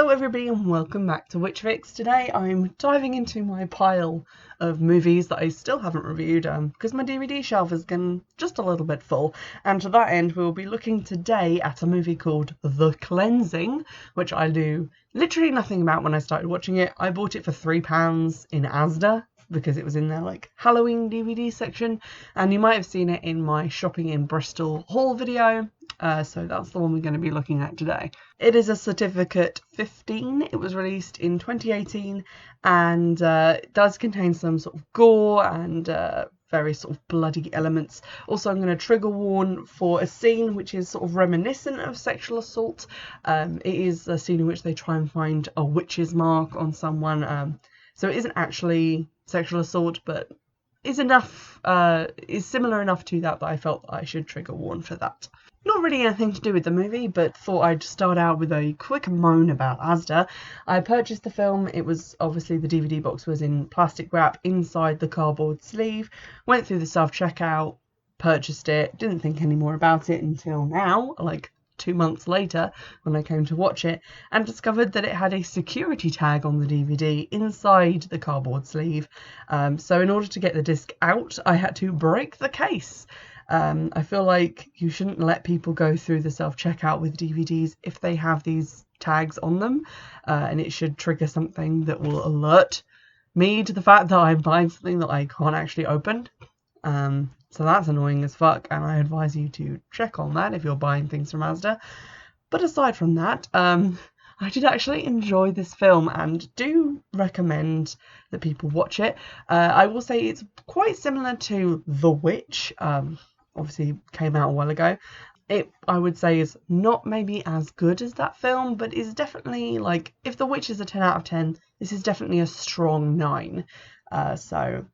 Hello everybody and welcome back to Witchfix. Today I'm diving into my pile of movies that I still haven't reviewed because my DVD shelf is getting just a little bit full, and to that end we'll be looking today at a movie called The Cleansing, which I knew literally nothing about when I started watching it. I bought it for £3 in Asda because it was in their like Halloween DVD section, and you might have seen it in my shopping in Bristol haul video. So that's the one we're going to be looking at today. It is a certificate 15. It was released in 2018 and it does contain some sort of gore and very sort of bloody elements. Also, I'm going to trigger warn for a scene which is sort of reminiscent of sexual assault. It is a scene in which they try and find a witch's mark on someone. So it isn't actually sexual assault, but is similar enough to that I felt I should trigger warn for that. Not really anything to do with the movie, but thought I'd start out with a quick moan about Asda. I purchased the film. It was obviously the DVD box was in plastic wrap inside the cardboard sleeve. Went through the self-checkout, purchased it, didn't think any more about it until now, like 2 months later when I came to watch it, and discovered that it had a security tag on the DVD inside the cardboard sleeve. So in order to get the disc out, I had to break the case. I feel like you shouldn't let people go through the self-checkout with DVDs if they have these tags on them, and it should trigger something that will alert me to the fact that I'm buying something that I can't actually open. So that's annoying as fuck, and I advise you to check on that if you're buying things from Asda. But aside from that, I did actually enjoy this film and do recommend that people watch it. I will say it's quite similar to The Witch. Obviously came out a while ago. It, I would say, is not maybe as good as that film, but is definitely, like, if The Witch is a 10 out of 10, this is definitely a strong 9. So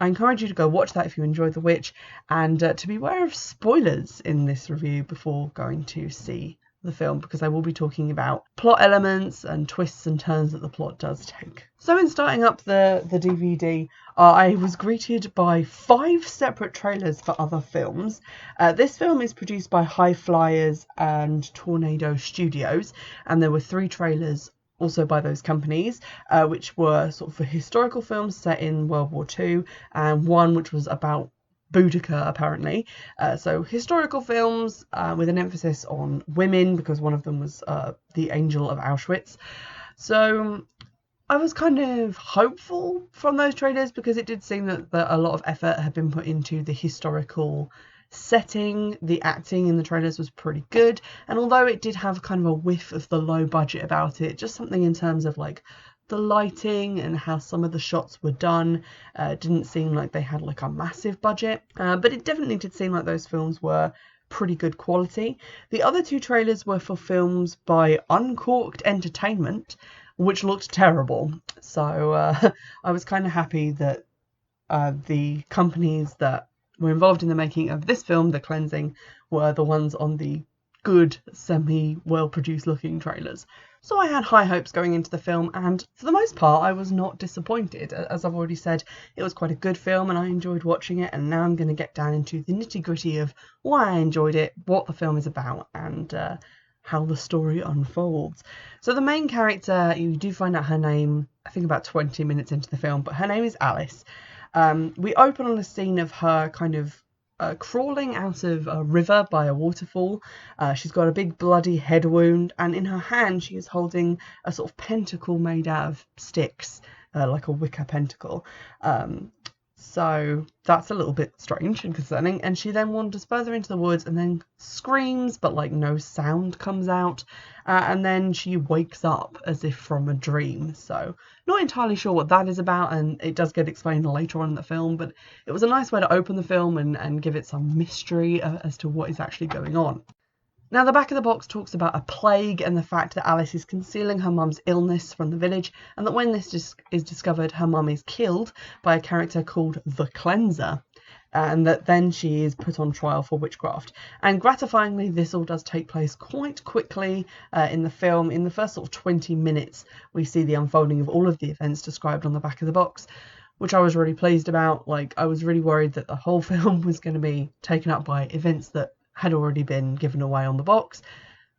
I encourage you to go watch that if you enjoyed The Witch, and to be aware of spoilers in this review before going to see the film, because I will be talking about plot elements and twists and turns that the plot does take. So in starting up the DVD, I was greeted by 5 separate trailers for other films. This film is produced by High Flyers and Tornado Studios, and there were 3 trailers also by those companies, which were sort of for historical films set in World War II, and one which was about Boudica, apparently. So historical films with an emphasis on women, because one of them was the Angel of Auschwitz. So I was kind of hopeful from those trailers, because it did seem that a lot of effort had been put into the historical setting. The acting in the trailers was pretty good, and although it did have kind of a whiff of the low budget about it, just something in terms of like the lighting and how some of the shots were done, didn't seem like they had like a massive budget, but it definitely did seem like those films were pretty good quality. The other 2 trailers were for films by Uncorked Entertainment, which looked terrible. So I was kind of happy that the companies that were involved in the making of this film, The Cleansing, were the ones on the good, semi-well-produced looking trailers. So I had high hopes going into the film, and for the most part I was not disappointed. As I've already said, it was quite a good film and I enjoyed watching it, and now I'm going to get down into the nitty-gritty of why I enjoyed it, what the film is about, and how the story unfolds. So the main character, you do find out her name, I think about 20 minutes into the film, but her name is Alice. We open on a scene of her kind of crawling out of a river by a waterfall. She's got a big bloody head wound, and in her hand she is holding a sort of pentacle made out of sticks, like a wicker pentacle. So that's a little bit strange and concerning, and she then wanders further into the woods and then screams, but like no sound comes out, and then she wakes up as if from a dream. So not entirely sure what that is about, and it does get explained later on in the film, but it was a nice way to open the film and give it some mystery as to what is actually going on. Now, the back of the box talks about a plague and the fact that Alice is concealing her mum's illness from the village, and that when this is discovered, her mum is killed by a character called the Cleanser, and that then she is put on trial for witchcraft. And gratifyingly, this all does take place quite quickly in the film. In the first sort of 20 minutes, we see the unfolding of all of the events described on the back of the box, which I was really pleased about. Like, I was really worried that the whole film was going to be taken up by events that had already been given away on the box,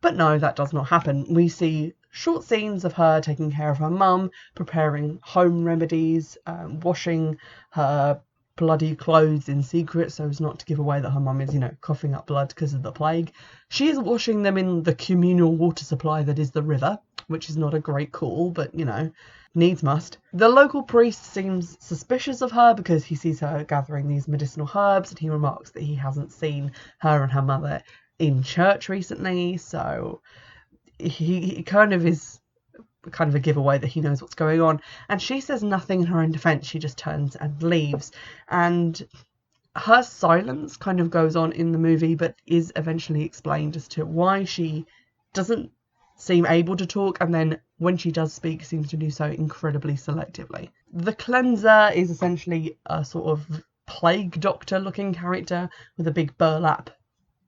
But no, that does not happen. We see short scenes of her taking care of her mum, preparing home remedies, washing her bloody clothes in secret so as not to give away that her mum is, coughing up blood because of the plague. She is washing them in the communal water supply that is the river, which is not a great call, but, needs must. The local priest seems suspicious of her because he sees her gathering these medicinal herbs, and he remarks that he hasn't seen her and her mother in church recently, so he kind of is kind of a giveaway that he knows what's going on. And she says nothing in her own defense. She just turns and leaves, and her silence kind of goes on in the movie, but is eventually explained as to why she doesn't seem able to talk, and then when she does speak, seems to do so incredibly selectively. The cleanser is essentially a sort of plague doctor looking character with a big burlap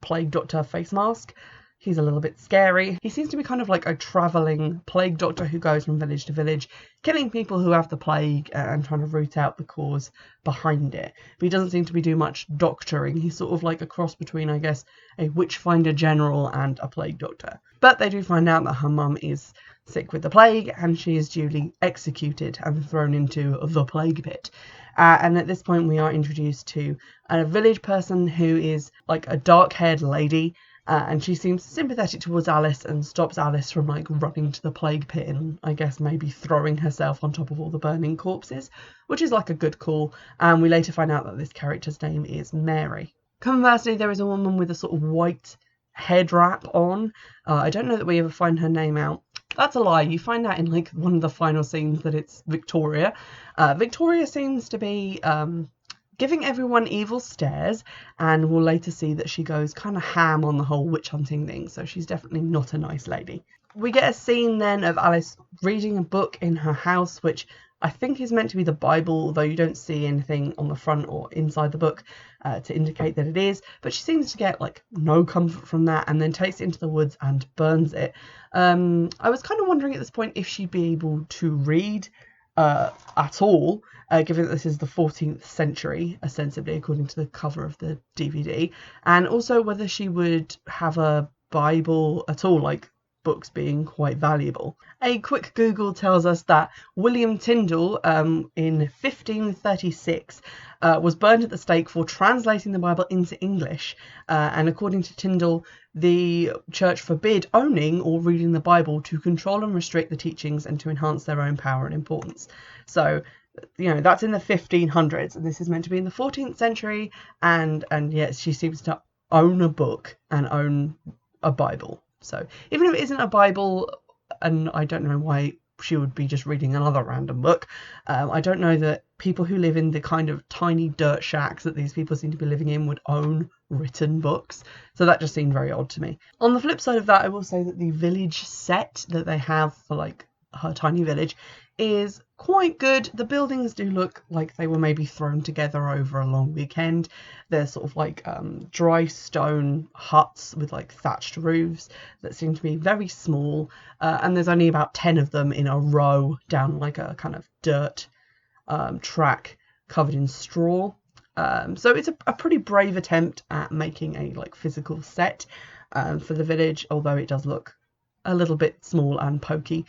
plague doctor face mask. He's a little bit scary. He seems to be kind of like a travelling plague doctor who goes from village to village, killing people who have the plague and trying to root out the cause behind it. But he doesn't seem to be doing much doctoring. He's sort of like a cross between, I guess, a witchfinder general and a plague doctor. But they do find out that her mum is sick with the plague, and she is duly executed and thrown into the plague pit. And at this point we are introduced to a village person who is like a dark-haired lady, and she seems sympathetic towards Alice and stops Alice from like running to the plague pit and I guess maybe throwing herself on top of all the burning corpses, which is like a good call. And we later find out that this character's name is Mary. Conversely, there is a woman with a sort of white head wrap on. I don't know that we ever find her name out. That's a lie. You find out in like one of the final scenes that it's Victoria. Victoria seems to be giving everyone evil stares, and we'll later see that she goes kind of ham on the whole witch hunting thing, so she's definitely not a nice lady. We get a scene then of Alice reading a book in her house, which I think is meant to be the Bible, although you don't see anything on the front or inside the book to indicate that it is. But she seems to get like no comfort from that, and then takes it into the woods and burns it. I was kind of wondering at this point if she'd be able to read at all, given that this is the 14th century, ostensibly, according to the cover of the DVD, and also whether she would have a Bible at all, like books being quite valuable. A quick Google tells us that William Tyndale in 1536 was burned at the stake for translating the Bible into English, and according to Tyndale, the church forbid owning or reading the Bible to control and restrict the teachings and to enhance their own power and importance. So, that's in the 1500s, and this is meant to be in the 14th century, and yes, she seems to own a book and own a Bible. So even if it isn't a Bible, and I don't know why she would be just reading another random book, I don't know that people who live in the kind of tiny dirt shacks that these people seem to be living in would own written books. So that just seemed very odd to me. On the flip side of that, I will say that the village set that they have for like her tiny village is quite good. The buildings do look like they were maybe thrown together over a long weekend. They're sort of like dry stone huts with like thatched roofs that seem to be very small, and there's only about 10 of them in a row down like a kind of dirt track covered in straw. So it's a pretty brave attempt at making a like physical set for the village, although it does look a little bit small and pokey.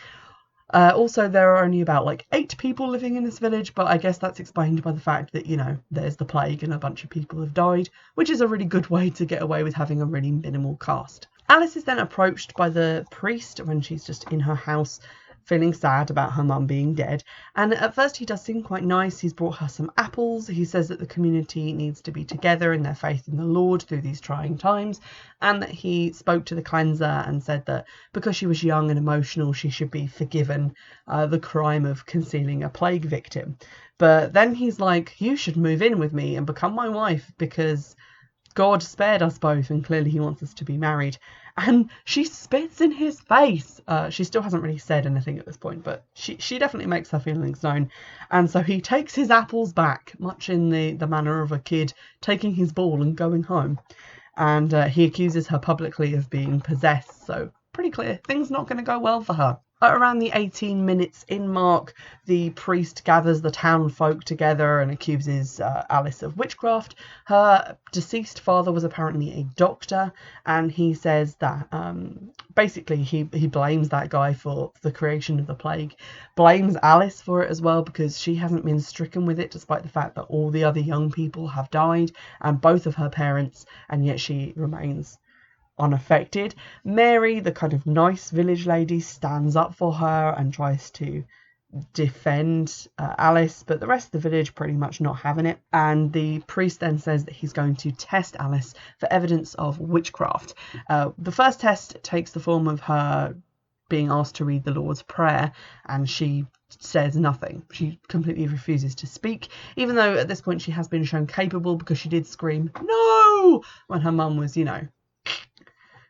Also, there are only about like 8 people living in this village, but I guess that's explained by the fact that, there's the plague and a bunch of people have died, which is a really good way to get away with having a really minimal cast. Alice is then approached by the priest when she's just in her house, feeling sad about her mum being dead, and at first he does seem quite nice. He's brought her some apples. He says that the community needs to be together in their faith in the Lord through these trying times, and that he spoke to the cleanser and said that because she was young and emotional, she should be forgiven the crime of concealing a plague victim. But then he's like, you should move in with me and become my wife because God spared us both, and clearly he wants us to be married. And she spits in his face. She still hasn't really said anything at this point, but she definitely makes her feelings known. And so he takes his apples back, much in the manner of a kid taking his ball and going home. And he accuses her publicly of being possessed, so pretty clear things not going to go well for her. At around the 18 minutes in mark, the priest gathers the town folk together and accuses Alice of witchcraft. Her deceased father was apparently a doctor, and he says that basically he blames that guy for the creation of the plague, blames Alice for it as well because she hasn't been stricken with it despite the fact that all the other young people have died and both of her parents, and yet she remains unaffected. Mary, the kind of nice village lady, stands up for her and tries to defend Alice, but the rest of the village pretty much not having it. And the priest then says that he's going to test Alice for evidence of witchcraft. The first test takes the form of her being asked to read the Lord's Prayer, and she says nothing. She completely refuses to speak, even though at this point she has been shown capable because she did scream "No!" when her mum was,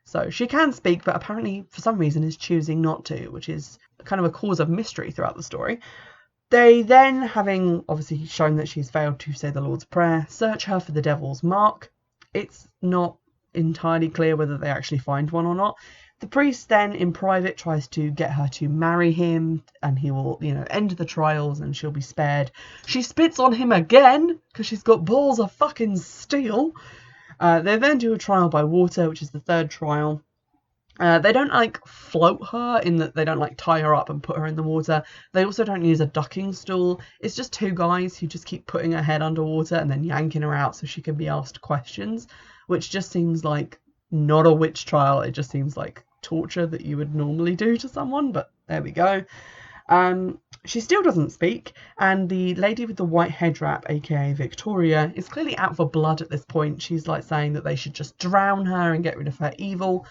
So she can speak, but apparently for some reason is choosing not to, which is kind of a cause of mystery throughout the story. They then, having obviously shown that she's failed to say the Lord's Prayer, search her for the devil's mark. It's not entirely clear whether they actually find one or not. The priest then in private tries to get her to marry him, and he will, end the trials and she'll be spared. She spits on him again because she's got balls of fucking steel. They then do a trial by water, which is the third trial. They don't float her in that they don't tie her up and put her in the water. They also don't use a ducking stool. It's just two guys who just keep putting her head underwater and then yanking her out so she can be asked questions, which just seems like not a witch trial. It just seems like torture that you would normally do to someone, but there we go. She still doesn't speak, and the lady with the white head wrap, aka Victoria, is clearly out for blood at this point. She's saying that they should just drown her and get rid of her evil.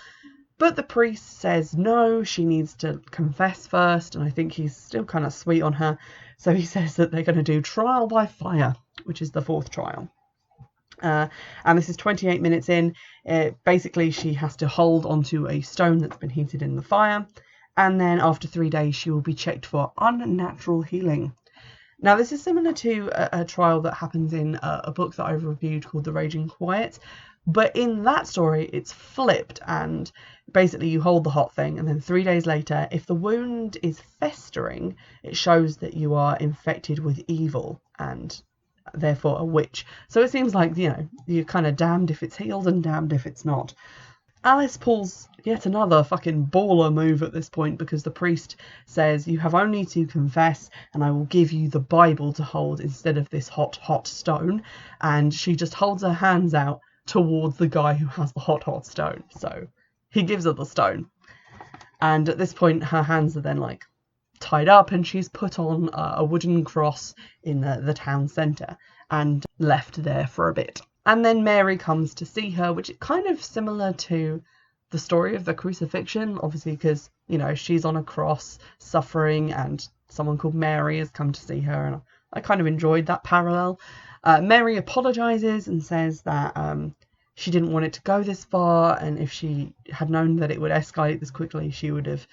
But the priest says no, she needs to confess first, and I think he's still kind of sweet on her. So he says that they're going to do trial by fire, which is the fourth trial. And this is 28 minutes in. Basically, she has to hold onto a stone that's been heated in the fire. And then after 3 days, she will be checked for unnatural healing. Now, this is similar to a trial that happens in a book that I've reviewed called The Raging Quiet. But in that story, it's flipped. And basically, you hold the hot thing. And then 3 days later, if the wound is festering, it shows that you are infected with evil and therefore a witch. So it seems like, you're kind of damned if it's healed and damned if it's not. Alice pulls yet another fucking baller move at this point because the priest says you have only to confess and I will give you the Bible to hold instead of this hot stone. And she just holds her hands out towards the guy who has the hot stone. So he gives her the stone. And at this point her hands are then tied up and she's put on a wooden cross in the town centre and left there for a bit. And then Mary comes to see her, which is kind of similar to the story of the crucifixion, obviously, because, she's on a cross suffering and someone called Mary has come to see her. And I kind of enjoyed that parallel. Mary apologises and says that she didn't want it to go this far. And if she had known that it would escalate this quickly, she would have,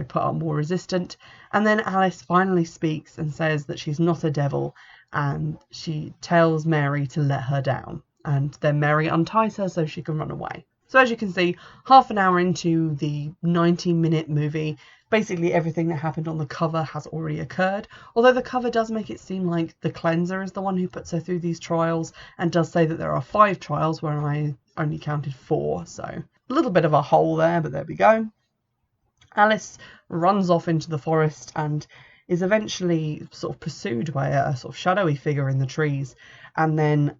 put up more resistance. And then Alice finally speaks and says that she's not a devil. And she tells Mary to let her down. And then Mary unties her so she can run away. So as you can see, half an hour into the 90-minute movie, basically everything that happened on the cover has already occurred. Although the cover does make it seem like the cleanser is the one who puts her through these trials and does say that there are 5 trials where I only counted 4. So a little bit of a hole there, but there we go. Alice runs off into the forest and is eventually sort of pursued by a sort of shadowy figure in the trees, and then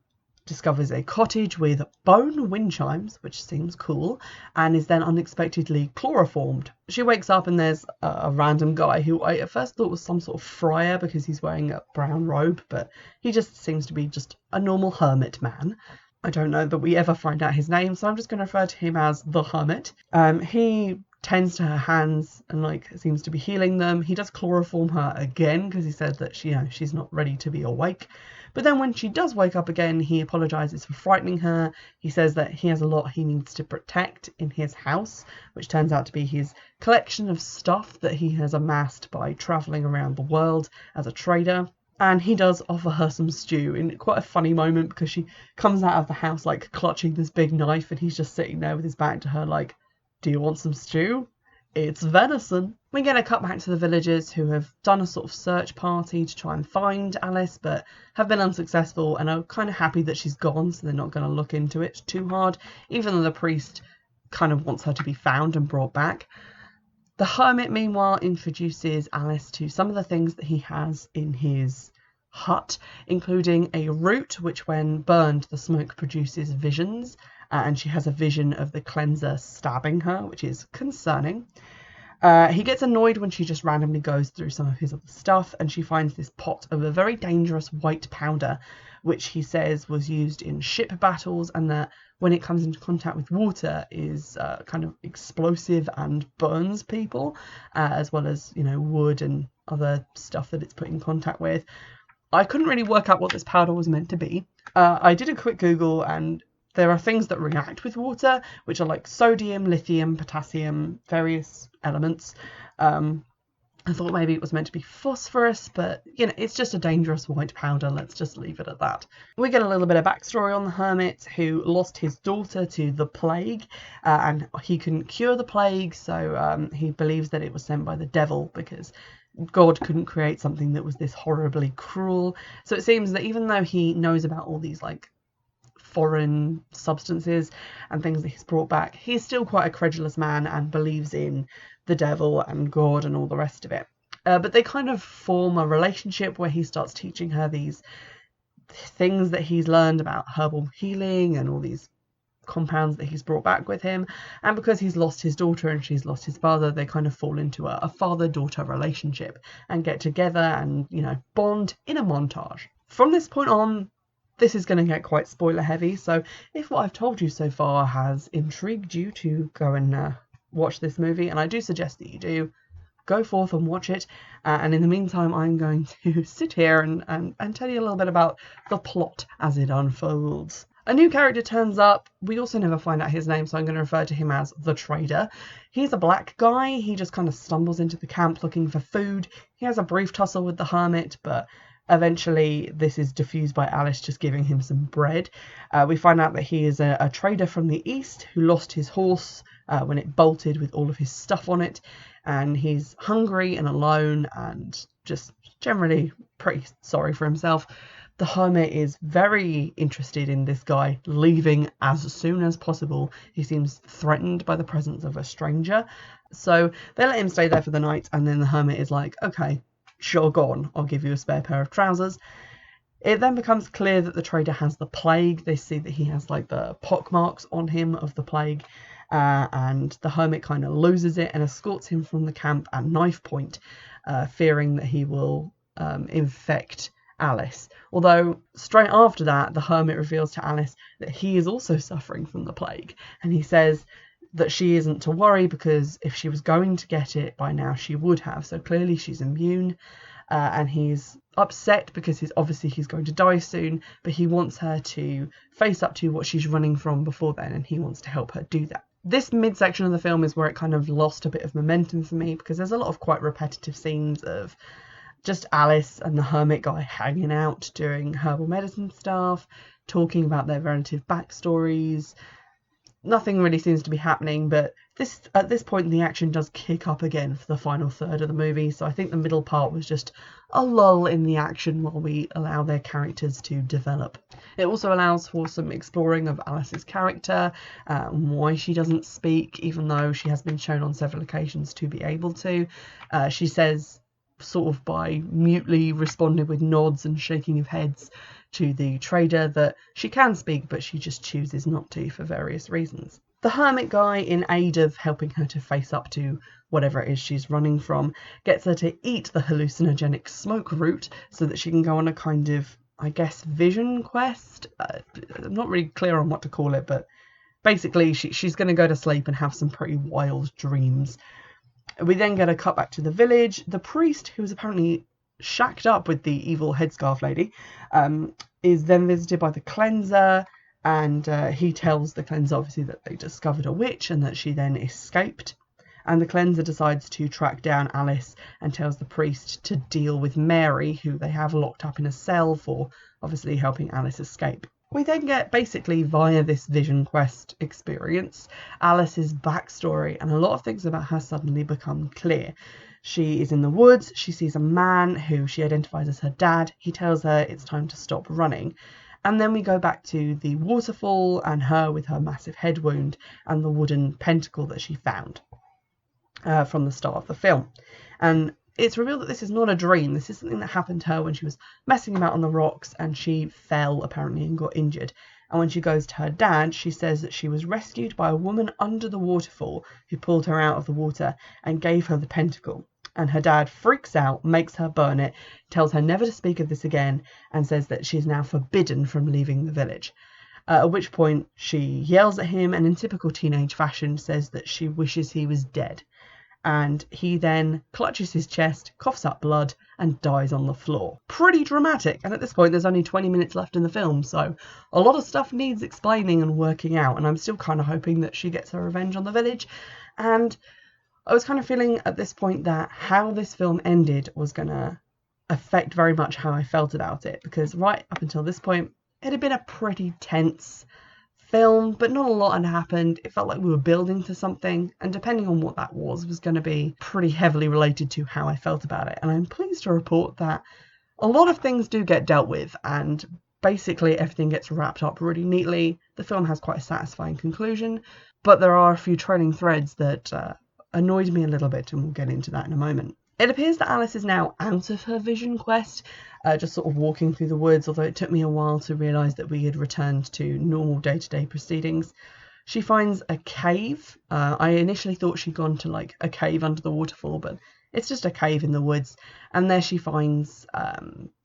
discovers a cottage with bone wind chimes, which seems cool, and is then unexpectedly chloroformed. She wakes up and there's a random guy who I at first thought was some sort of friar because he's wearing a brown robe, but he just seems to be just a normal hermit man. I don't know that we ever find out his name, so I'm just going to refer to him as the hermit. He tends to her hands and seems to be healing them. He does chloroform her again because he said that she's not ready to be awake. But then when she does wake up again, he apologizes for frightening her. He says that he has a lot he needs to protect in his house, which turns out to be his collection of stuff that he has amassed by traveling around the world as a trader. And he does offer her some stew in quite a funny moment because she comes out of the house clutching this big knife and he's just sitting there with his back to her do you want some stew? it's venison. We get a cut back to the villagers who have done a sort of search party to try and find Alice, but have been unsuccessful and are kind of happy that she's gone, so they're not going to look into it too hard, even though the priest kind of wants her to be found and brought back. The hermit, meanwhile, introduces Alice to some of the things that he has in his hut, including a root, which when burned, the smoke produces visions, and she has a vision of the cleanser stabbing her, which is concerning. He gets annoyed when she just randomly goes through some of his other stuff, and she finds this pot of a very dangerous white powder, which he says was used in ship battles, and that when it comes into contact with water is kind of explosive and burns people, as well as, you know, wood and other stuff that it's put in contact with. I couldn't really work out what this powder was meant to be. I did a quick Google, and there are things that react with water, which are like sodium, lithium, potassium, various elements. I thought maybe it was meant to be phosphorus, but, you know, it's just a dangerous white powder. Let's just leave it at that. We get a little bit of backstory on the hermit who lost his daughter to the plague, and he couldn't cure the plague, so he believes that it was sent by the devil because God couldn't create something that was this horribly cruel. So it seems that even though he knows about all these, like, foreign substances and things that he's brought back, he's still quite a credulous man and believes in the devil and God and all the rest of it. But they kind of form a relationship where he starts teaching her these things that he's learned about herbal healing and all these compounds that he's brought back with him. And because he's lost his daughter and she's lost his father, they kind of fall into a father-daughter relationship and get together and, you know, bond in a montage. From this point on, this is going to get quite spoiler heavy, so if what I've told you so far has intrigued you to go and watch this movie, and I do suggest that you do, go forth and watch it. And in the meantime, I'm going to sit here and tell you a little bit about the plot as it unfolds. A new character turns up. We also never find out his name, so I'm going to refer to him as the trader. He's a black guy. He just kind of stumbles into the camp looking for food. He has a brief tussle with the hermit, but eventually this is diffused by Alice just giving him some bread. We find out that he is a trader from the east who lost his horse when it bolted with all of his stuff on it, and he's hungry and alone and just generally pretty sorry for himself. The hermit is very interested in this guy leaving as soon as possible. He seems threatened by the presence of a stranger, so they let him stay there for the night, and then the hermit is like, okay, sure, go on, I'll give you a spare pair of trousers. It then becomes clear that the trader has the plague. They see that he has like the pockmarks on him of the plague, and the hermit kind of loses it and escorts him from the camp at knife point, fearing that he will infect Alice. Although straight after that, the hermit reveals to Alice that he is also suffering from the plague, and he says that she isn't to worry because if she was going to get it by now she would have, so clearly she's immune. And he's upset because he's going to die soon, but he wants her to face up to what she's running from before then, and he wants to help her do that. This midsection of the film is where it kind of lost a bit of momentum for me, because there's a lot of quite repetitive scenes of just Alice and the hermit guy hanging out, doing herbal medicine stuff, talking about their relative backstories. Nothing really seems to be happening, but at this point the action does kick up again for the final third of the movie, so I think the middle part was just a lull in the action while we allow their characters to develop. It also allows for some exploring of Alice's character, why she doesn't speak, even though she has been shown on several occasions to be able to. She says, sort of by mutely responding with nods and shaking of heads to the trader, that she can speak, but she just chooses not to for various reasons. The hermit guy, in aid of helping her to face up to whatever it is she's running from, gets her to eat the hallucinogenic smoke root so that she can go on a kind of, I guess, vision quest. I'm not really clear on what to call it, but basically she's going to go to sleep and have some pretty wild dreams. We then get a cut back to the village. The priest, who is apparently shacked up with the evil headscarf lady, is then visited by the cleanser, and he tells the cleanser obviously that they discovered a witch and that she then escaped. And the cleanser decides to track down Alice and tells the priest to deal with Mary, who they have locked up in a cell for obviously helping Alice escape. We then get, basically via this vision quest experience, Alice's backstory, and a lot of things about her suddenly become clear. She is in the woods, she sees a man who she identifies as her dad. He tells her it's time to stop running. And then we go back to the waterfall and her with her massive head wound and the wooden pentacle that she found from the start of the film. And it's revealed that this is not a dream. This is something that happened to her when she was messing about on the rocks and she fell apparently and got injured. And when she goes to her dad, she says that she was rescued by a woman under the waterfall who pulled her out of the water and gave her the pentacle. And her dad freaks out, makes her burn it, tells her never to speak of this again, and says that she is now forbidden from leaving the village. At which point she yells at him and in typical teenage fashion says that she wishes he was dead. And he then clutches his chest, coughs up blood, and dies on the floor. Pretty dramatic, and at this point there's only 20 minutes left in the film, so a lot of stuff needs explaining and working out, and I'm still kind of hoping that she gets her revenge on the village. And I was kind of feeling at this point that how this film ended was going to affect very much how I felt about it, because right up until this point it had been a pretty tense film, but not a lot had happened. It felt like we were building to something, and depending on what that was going to be pretty heavily related to how I felt about it. And I'm pleased to report that a lot of things do get dealt with, and basically everything gets wrapped up really neatly. The film has quite a satisfying conclusion, but there are a few trailing threads that annoyed me a little bit, and we'll get into that in a moment. It appears that Alice is now out of her vision quest, just sort of walking through the woods, although it took me a while to realise that we had returned to normal day-to-day proceedings. She finds a cave. I initially thought she'd gone to like a cave under the waterfall, but it's just a cave in the woods. And there she finds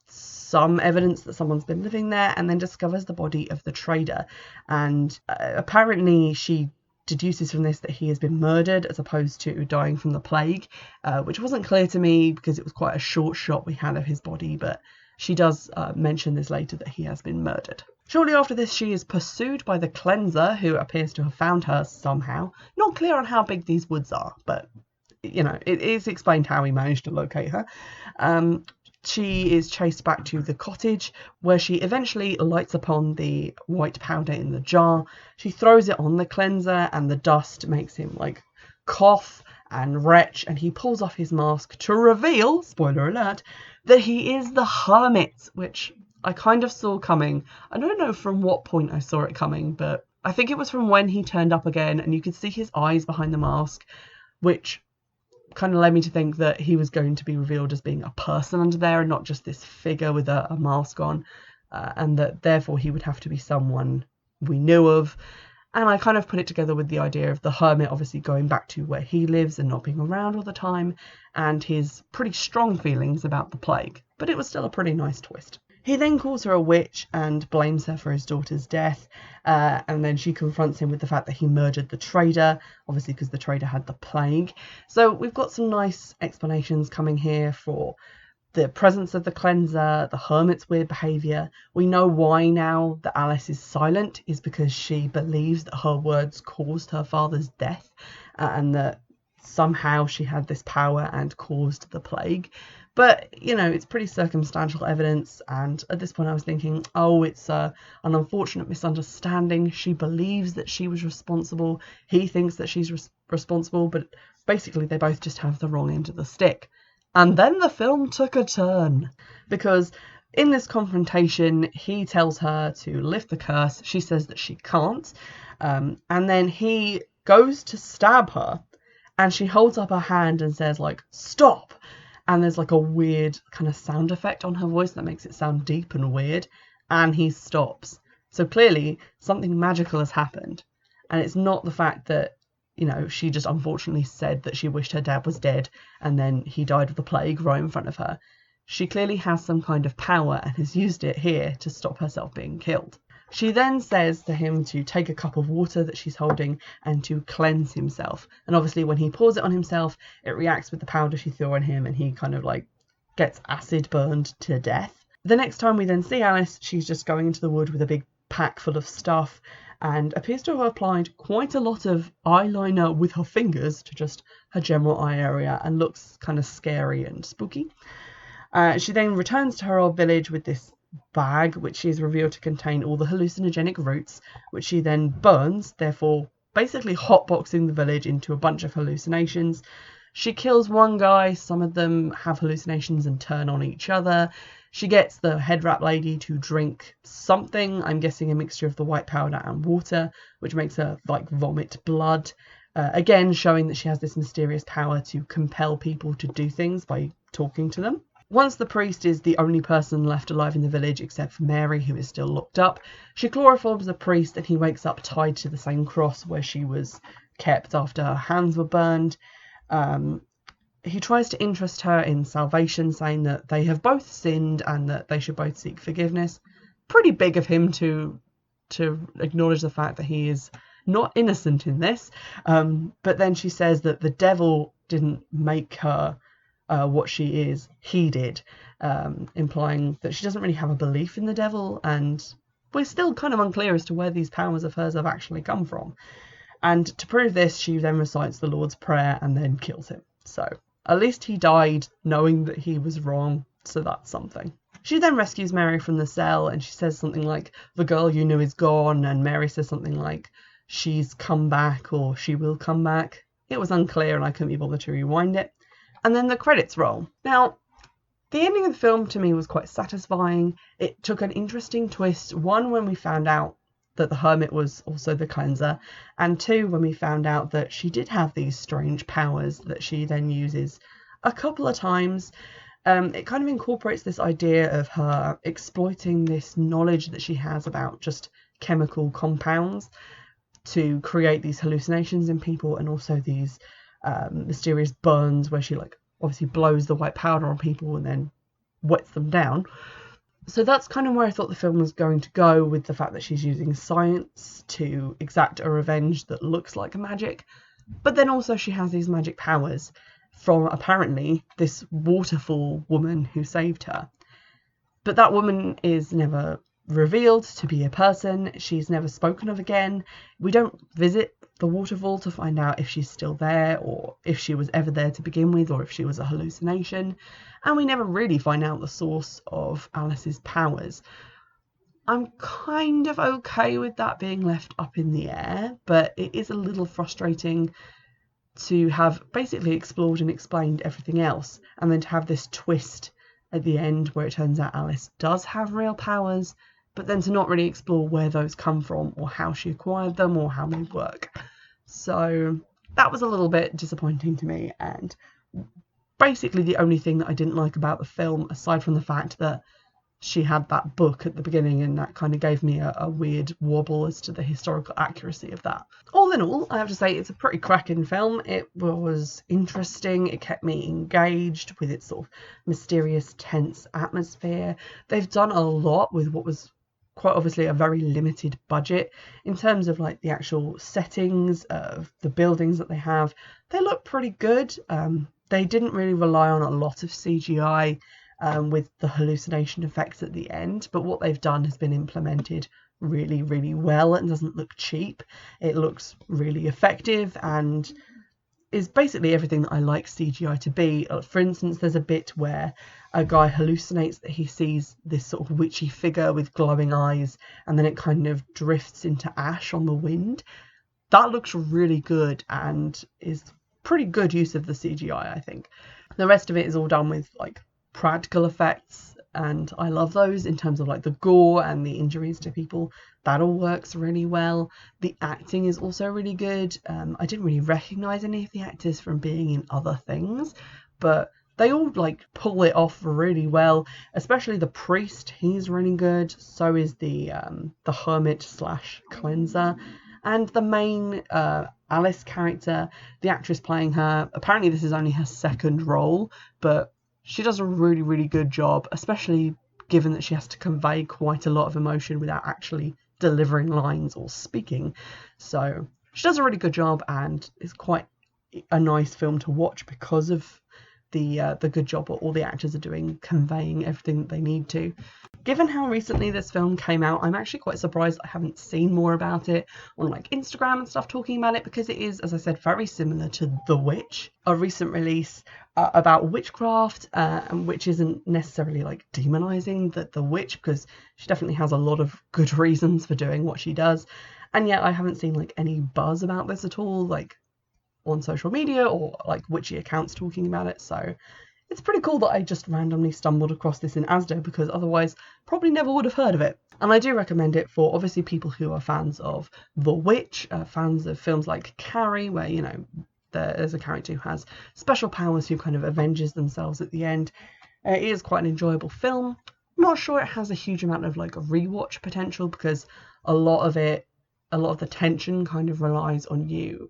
some evidence that someone's been living there, and then discovers the body of the trader. And apparently she deduces from this that he has been murdered as opposed to dying from the plague, which wasn't clear to me because it was quite a short shot we had of his body, but she does mention this later, that he has been murdered. Shortly after this, she is pursued by the cleanser, who appears to have found her somehow. Not clear on how big these woods are, but you know, it is explained how he managed to locate her. She is chased back to the cottage, where she eventually lights upon the white powder in the jar. She throws it on the cleanser, and the dust makes him like cough and retch, and he pulls off his mask to reveal, spoiler alert, that he is the hermit, which I kind of saw coming. I don't know from what point I saw it coming, but I think it was from when he turned up again and you could see his eyes behind the mask, which kind of led me to think that he was going to be revealed as being a person under there and not just this figure with a mask on, and that therefore he would have to be someone we knew of. And I kind of put it together with the idea of the hermit obviously going back to where he lives and not being around all the time, and his pretty strong feelings about the plague. But it was still a pretty nice twist. He then calls her a witch and blames her for his daughter's death, and then she confronts him with the fact that he murdered the trader, obviously because the trader had the plague. So we've got some nice explanations coming here for the presence of the cleanser, the hermit's weird behaviour. We know why now that Alice is silent is because she believes that her words caused her father's death, and that somehow she had this power and caused the plague. But, you know, it's pretty circumstantial evidence, and at this point I was thinking, oh, it's an unfortunate misunderstanding. She believes that she was responsible. He thinks that she's responsible, but basically they both just have the wrong end of the stick. And then the film took a turn, because in this confrontation, he tells her to lift the curse. She says that she can't, and then he goes to stab her, and she holds up her hand and says, like, stop. And there's like a weird kind of sound effect on her voice that makes it sound deep and weird, and he stops. So clearly something magical has happened, and it's not the fact that, you know, she just unfortunately said that she wished her dad was dead and then he died of the plague right in front of her. She clearly has some kind of power and has used it here to stop herself being killed. She then says to him to take a cup of water that she's holding and to cleanse himself. And obviously when he pours it on himself, it reacts with the powder she threw on him, and he kind of like gets acid burned to death. The next time we then see Alice, she's just going into the wood with a big pack full of stuff, and appears to have applied quite a lot of eyeliner with her fingers to just her general eye area, and looks kind of scary and spooky. She then returns to her old village with this bag, which is revealed to contain all the hallucinogenic roots, which she then burns, therefore basically hotboxing the village into a bunch of hallucinations. She kills one guy, some of them have hallucinations and turn on each other. She gets the head wrap lady to drink something, I'm guessing a mixture of the white powder and water, which makes her like vomit blood. Again, showing that she has this mysterious power to compel people to do things by talking to them. Once the priest is the only person left alive in the village except for Mary, who is still locked up, she chloroforms the priest and he wakes up tied to the same cross where she was kept after her hands were burned. He tries to interest her in salvation, saying that they have both sinned and that they should both seek forgiveness. Pretty big of him to acknowledge the fact that he is not innocent in this. But then she says that the devil didn't make her what she is, he did, implying that she doesn't really have a belief in the devil, and we're still kind of unclear as to where these powers of hers have actually come from. And to prove this, she then recites the Lord's Prayer and then kills him. So at least he died knowing that he was wrong, so that's something. She then rescues Mary from the cell and she says something like, "The girl you knew is gone," and Mary says something like, "She's come back," or "She will come back." It was unclear and I couldn't be bothered to rewind it. And then the credits roll. Now, the ending of the film to me was quite satisfying. It took an interesting twist. One, when we found out that the hermit was also the cleanser, and two, when we found out that she did have these strange powers that she then uses a couple of times. It kind of incorporates this idea of her exploiting this knowledge that she has about just chemical compounds to create these hallucinations in people, and also these mysterious burns where she like obviously blows the white powder on people and then wets them down. So that's kind of where I thought the film was going to go, with the fact that she's using science to exact a revenge that looks like magic, but then also she has these magic powers from apparently this waterfall woman who saved her. But that woman is never revealed to be a person. She's never spoken of again. We don't visit the waterfall to find out if she's still there, or if she was ever there to begin with, or if she was a hallucination. And we never really find out the source of Alice's powers. I'm kind of okay with that being left up in the air, but it is a little frustrating to have basically explored and explained everything else, and then to have this twist at the end where it turns out Alice does have real powers, but then to not really explore where those come from, or how she acquired them, or how they work. So that was a little bit disappointing to me, and basically the only thing that I didn't like about the film, aside from the fact that she had that book at the beginning, and that kind of gave me a weird wobble as to the historical accuracy of that. All in all, I have to say it's a pretty cracking film. It was interesting. It kept me engaged with its sort of mysterious, tense atmosphere. They've done a lot with what was quite obviously a very limited budget in terms of like the actual settings of the buildings that they have. They look pretty good. They didn't really rely on a lot of CGI with the hallucination effects at the end, but what they've done has been implemented really, really well and doesn't look cheap. It looks really effective and is basically everything that I like CGI to be. For instance, there's a bit where a guy hallucinates that he sees this sort of witchy figure with glowing eyes, and then it kind of drifts into ash on the wind. That looks really good and is pretty good use of the CGI, I think. The rest of it is all done with like practical effects, and I love those in terms of like the gore and the injuries to people. That all works really well. The acting is also really good. I didn't really recognize any of the actors from being in other things, but they all like pull it off really well, especially the priest. He's really good. So is the hermit slash cleanser, and the main Alice character, the actress playing her, apparently this is only her second role, but she does a really, really good job, especially given that she has to convey quite a lot of emotion without actually delivering lines or speaking. So she does a really good job, and it's quite a nice film to watch because of the good job all the actors are doing conveying everything that they need to. Given how recently this film came out, I'm actually quite surprised I haven't seen more about it on like Instagram and stuff talking about it, because it is, as I said, very similar to The Witch, a recent release about witchcraft, and which isn't necessarily like demonizing the witch, because she definitely has a lot of good reasons for doing what she does, and yet I haven't seen like any buzz about this at all, like on social media or like witchy accounts talking about it. So it's pretty cool that I just randomly stumbled across this in Asda, because otherwise probably never would have heard of it. And I do recommend it for obviously people who are fans of The Witch, fans of films like Carrie, where, you know, there's a character who has special powers who kind of avenges themselves at the end. It is quite an enjoyable film. I'm not sure it has a huge amount of like rewatch potential, because a lot of the tension kind of relies on you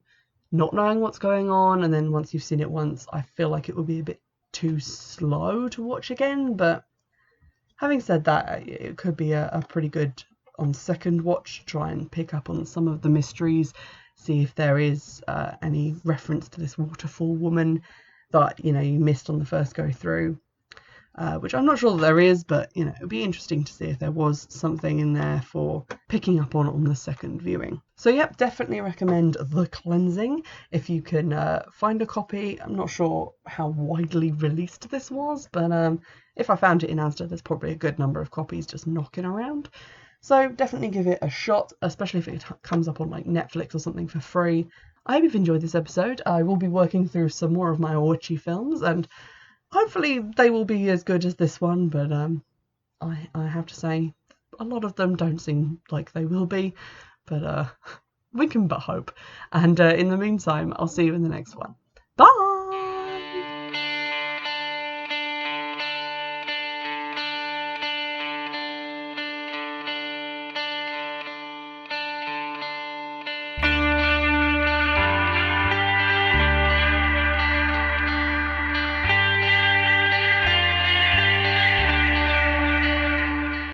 not knowing what's going on, and then once you've seen it once, I feel like it would be a bit too slow to watch again. But having said that, it could be a pretty good on second watch to try and pick up on some of the mysteries, see if there is any reference to this waterfall woman that, you know, you missed on the first go through, which I'm not sure that there is, but, you know, it'd be interesting to see if there was something in there for picking up on the second viewing. So yep, definitely recommend The Cleansing if you can find a copy. I'm not sure how widely released this was, but if I found it in Asda, there's probably a good number of copies just knocking around. So definitely give it a shot, especially if it comes up on like Netflix or something for free. I hope you've enjoyed this episode. I will be working through some more of my witchy films, and hopefully they will be as good as this one, but I have to say a lot of them don't seem like they will be, but we can but hope. And in the meantime, I'll see you in the next one. Bye!